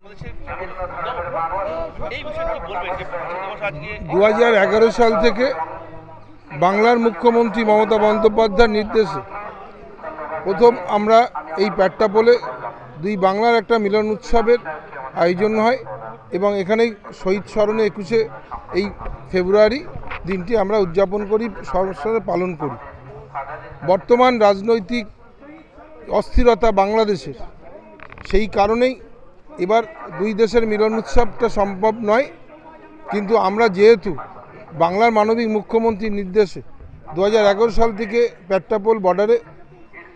2011 সাল থেকে বাংলার মুখ্যমন্ত্রী মমতা বন্দ্যোপাধ্যায়ের নির্দেশে প্রথম আমরা এই পেট্টাপোলে দুই বাংলার একটা মিলন উৎসবের আয়োজন হয় এবং এখানেই শহীদ স্মরণে 21শে এই ফেব্রুয়ারি দিনটি আমরা উদযাপন করি, সর্বস্তরে পালন করি। বর্তমান রাজনৈতিক অস্থিরতা বাংলাদেশের, সেই কারণেই এবার দুই দেশের মিলন উৎসবটা সম্ভব নয়। কিন্তু আমরা যেহেতু বাংলার মানবিক মুখ্যমন্ত্রীর নির্দেশে 2011 সাল থেকে পেট্টাপোল বর্ডারে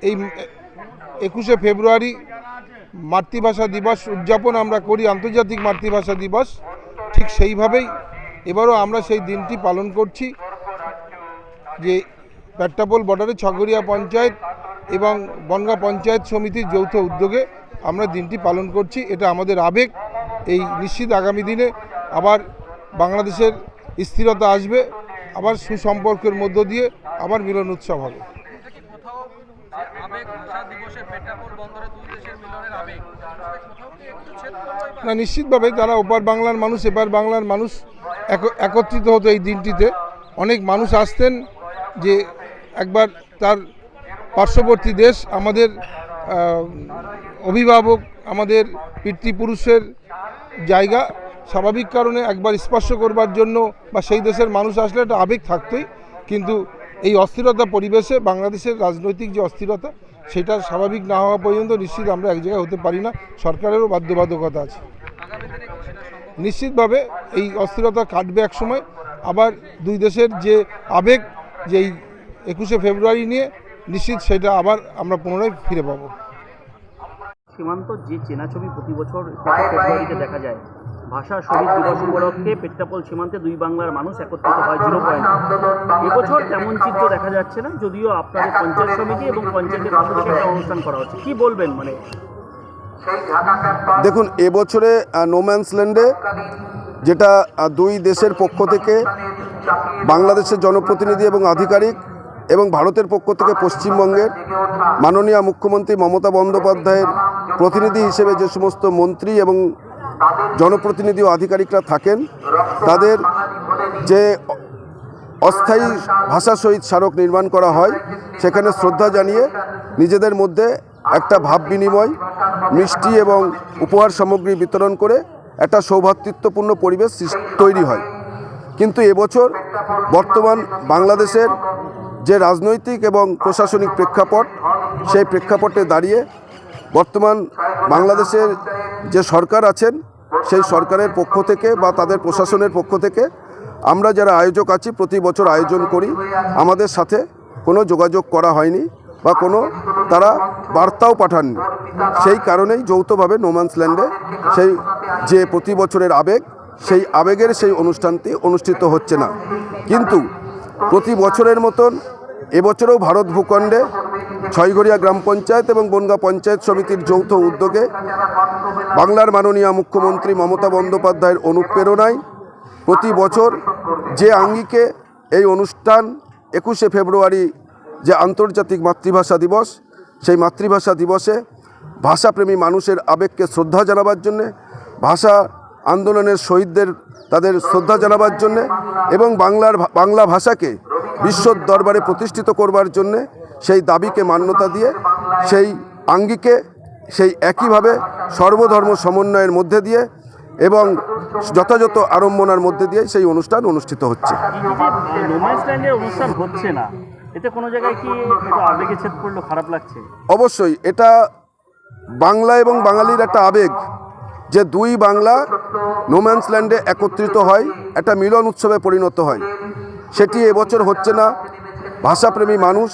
এই 21শে ফেব্রুয়ারি মাতৃভাষা দিবস উদযাপন আমরা করি, আন্তর্জাতিক মাতৃভাষা দিবস, ঠিক সেইভাবেই এবারও আমরা সেই দিনটি পালন করছি। যে পেট্টাপোল বর্ডারে ছগড়িয়া পঞ্চায়েত এবং বনগাঁ পঞ্চায়েত সমিতির যৌথ উদ্যোগে আমরা দিনটি পালন করছি। এটা আমাদের আবেগ। এই নিশ্চিত আগামী দিনে আবার বাংলাদেশের স্থিরতা আসবে, আবার সুসম্পর্কের মধ্য দিয়ে আবার মিলন উৎসব হবে। না, নিশ্চিতভাবে তারা ওপার বাংলার মানুষ এপার বাংলার মানুষ একত্রিত হতো এই দিনটিতে। অনেক মানুষ আসতেন যে একবার তার পার্শ্ববর্তী দেশ, আমাদের অভিভাবক, আমাদের পিতৃপুরুষের জায়গা, স্বাভাবিক কারণে একবার স্পর্শ করবার জন্য বা সেই দেশের মানুষ আসলে একটা আবেগ থাকতোই। কিন্তু এই অস্থিরতা পরিবেশে বাংলাদেশের রাজনৈতিক যে অস্থিরতা, সেটা স্বাভাবিক না হওয়া পর্যন্ত নিশ্চিত আমরা এক জায়গায় হতে পারি না। সরকারেরও বাধ্যবাধকতা আছে। নিশ্চিতভাবে এই অস্থিরতা কাটবে এক সময়। আবার দুই দেশের যে আবেগ, যে এই 21শে ফেব্রুয়ারি নিয়ে, নিশ্চিত সেটা আবার আমরা পুনরায় ফিরে পাবো। সীমান্ত যে চেনা ছবি প্রতি বছর ফেব্রুয়ারিতে দেখা যায়, ভাষা শহীদ দিবস উপলক্ষে পেট্টাপোল সীমান্তে দুই বাংলার মানুষ একত্রিত হয় 0 পয়েন্ট। এবছর তেমন চিত্র দেখা যাচ্ছে না, যদিও আপনাদের পঞ্চায়েত সমিতি এবং পঞ্চায়েতের পক্ষ থেকে একটা অনুষ্ঠান করা হচ্ছে। কি বলবেন? দেখুন, এবছরে নোম্যান্সল্যান্ডে যেটা দুই দেশের পক্ষ থেকে বাংলাদেশের জনপ্রতিনিধি এবং আধিকারিক এবং ভারতের পক্ষ থেকে পশ্চিমবঙ্গের মাননীয় মুখ্যমন্ত্রী মমতা বন্দ্যোপাধ্যায়ের প্রতিনিধি হিসেবে যে সমস্ত মন্ত্রী এবং জনপ্রতিনিধি ও আধিকারিকরা থাকেন, তাদের যে অস্থায়ী ভাষা শহীদ স্মারক নির্মাণ করা হয়, সেখানে শ্রদ্ধা জানিয়ে নিজেদের মধ্যে একটা ভাব বিনিময়, মিষ্টি এবং উপহার সামগ্রী বিতরণ করে একটা সৌভ্রাতৃত্বপূর্ণ পরিবেশ তৈরি হয়। কিন্তু এবছর বর্তমান বাংলাদেশের যে রাজনৈতিক এবং প্রশাসনিক প্রেক্ষাপট, সেই প্রেক্ষাপটে দাঁড়িয়ে বর্তমান বাংলাদেশের যে সরকার আছেন, সেই সরকারের পক্ষ থেকে বা তাদের প্রশাসনের পক্ষ থেকে আমরা যারা আয়োজক আছি, প্রতি বছর আয়োজন করি, আমাদের সাথে কোনো যোগাযোগ করা হয়নি বা কোনো তারা বার্তাও পাঠাননি। সেই কারণেই যৌথভাবে নোম্যান্সল্যান্ডে সেই যে প্রতি বছরের আবেগ, সেই আবেগের সেই অনুষ্ঠানটি অনুষ্ঠিত হচ্ছে না। কিন্তু প্রতি বছরের মতন এবছরেও ভারত ভূখণ্ডে ছয়ঘরিয়া গ্রাম পঞ্চায়েত এবং বনগাঁ পঞ্চায়েত সমিতির যৌথ উদ্যোগে বাংলার মাননীয় মুখ্যমন্ত্রী মমতা বন্দ্যোপাধ্যায়ের অনুপ্রেরণায় প্রতি বছর যে আঙ্গিকে এই অনুষ্ঠান 21শে ফেব্রুয়ারি যে আন্তর্জাতিক মাতৃভাষা দিবস, সেই মাতৃভাষা দিবসে ভাষাপ্রেমী মানুষের আবেগকে শ্রদ্ধা জানাবার জন্যে, ভাষা আন্দোলনের শহীদদের তাদের শ্রদ্ধা জানাবার জন্যে এবং বাংলা ভাষাকে বিশ্ব দরবারে প্রতিষ্ঠিত করবার জন্যে সেই দাবিকে মান্যতা দিয়ে, সেই আঙ্গিকে সেই একইভাবে সর্বধর্ম সমন্বয়ের মধ্যে দিয়ে এবং যথাযথ আড়ম্বনার মধ্যে দিয়ে সেই অনুষ্ঠান অনুষ্ঠিত হচ্ছে। অবশ্যই এটা বাংলা এবং বাঙালির একটা আবেগ যে দুই বাংলা নোম্যান্সল্যান্ডে একত্রিত হয়, একটা মিলন উৎসবে পরিণত হয়। সেটি এবছর হচ্ছে না। ভাষাপ্রেমী মানুষ,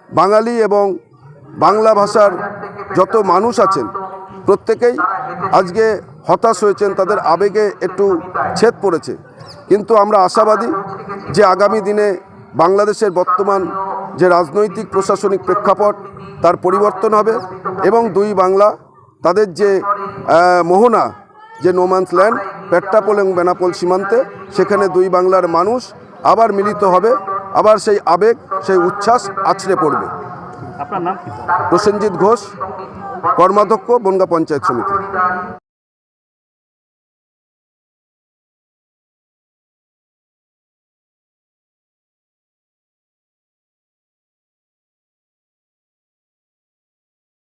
বাঙালি এবং বাংলা ভাষার যত মানুষ আছেন, প্রত্যেকেই আজকে হতাশ হয়েছেন, তাদের আবেগে একটু ছেদ পড়েছে। কিন্তু আমরা আশাবাদী যে আগামী দিনে বাংলাদেশের বর্তমান যে রাজনৈতিক প্রশাসনিক প্রেক্ষাপট, তার পরিবর্তন হবে এবং দুই বাংলা তাদের যে মোহনা, যে নোম্যান্সল্যান্ড পেট্টাপোল এবং বেনাপোল সীমান্তে, সেখানে দুই বাংলার মানুষ আবার মিলিত হবে, আবার সেই আবেগ, সেই উচ্ছ্বাস আছড়ে পড়বে। আপনার নাম কি? প্রসেনজিৎ ঘোষ, কর্মাধ্যক্ষ, বনগাঁ পঞ্চায়েত সমিতি।